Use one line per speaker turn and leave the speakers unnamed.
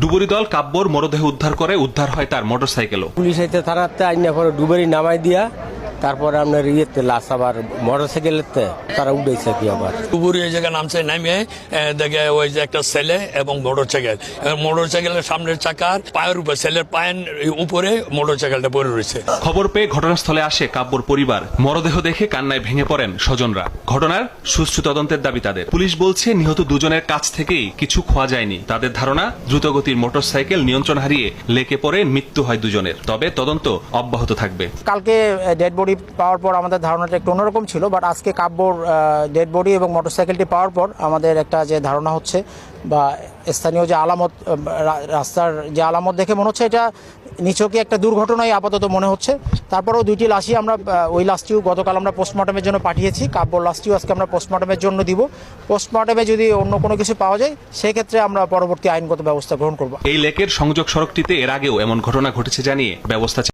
ডুবুরি দল কাব্যর মরদেহ উদ্ধার করে, উদ্ধার হয় তার মোটরসাইকেলও।
পুলিশ এতে থানাতে আইনা পরে ডুবেরি নামাই দিয়া তারপরে আপনার ইয়েতে লাশ আবার মোটরসাইকেলেতে তারা উঠেছে কি আবার
ডুবুরি এই জায়গায় নামছে, নামিয়ে দেখে ওই যে একটা ছেলে এবং মোটরসাইকেলের সামনের চাকার পায়ের উপরে, ছেলের পায়ের উপরে মোটরসাইকেলটা পড়ে রয়েছে।
খবর পেয়ে ঘটনাস্থলে আসে কাব্যর পরিবার। মরদেহ দেখে কান্নায় ভেঙে পড়েন স্বজনরা। ঘটনার সুষ্ঠু তদন্তের দাবি তাদের। পুলিশ বলছে নিহত দুজনের কাছ থেকেই কিছু খোয়া যায়নি। তাদের ধারণা দ্রুতগতির মোটরসাইকেল নিয়ন্ত্রণ হারিয়ে লেকে পড়ে মৃত্যু হয় দুজনের। তবে তদন্ত অব্যাহত থাকবে।
কালকে ডেড বডি পাওয়ার পর আমাদের ধারণাটা একটু অন্যরকম ছিল, বাট আজকে কাব্যর ডেড বডি এবং মোটরসাইকেলটি পাওয়ার পর আমাদের একটা যে ধারণা হচ্ছে বা স্থানীয় যে আলামত, রাস্তার যে আলামত দেখে মনে হচ্ছে এটা নিছকই একটা দুর্ঘটনাই আপাতত মনে হচ্ছে। তারপরেও দুইটি লাশই আমরা, ওই লাশটিও গতকাল আমরা পোস্টমর্টমের জন্য পাঠিয়েছি। কাব্যর লাশটিও আজকে আমরা পোস্টমর্টমের জন্য দিব। পোস্টমর্টমে যদি অন্য কোনো কিছু পাওয়া যায় সেক্ষেত্রে আমরা পরবর্তী আইনগত ব্যবস্থা গ্রহণ করব।
এই লেকের সংযোগ সড়কটিতে এর আগেও এমন ঘটনা ঘটেছে জানিয়ে ব্যবস্থা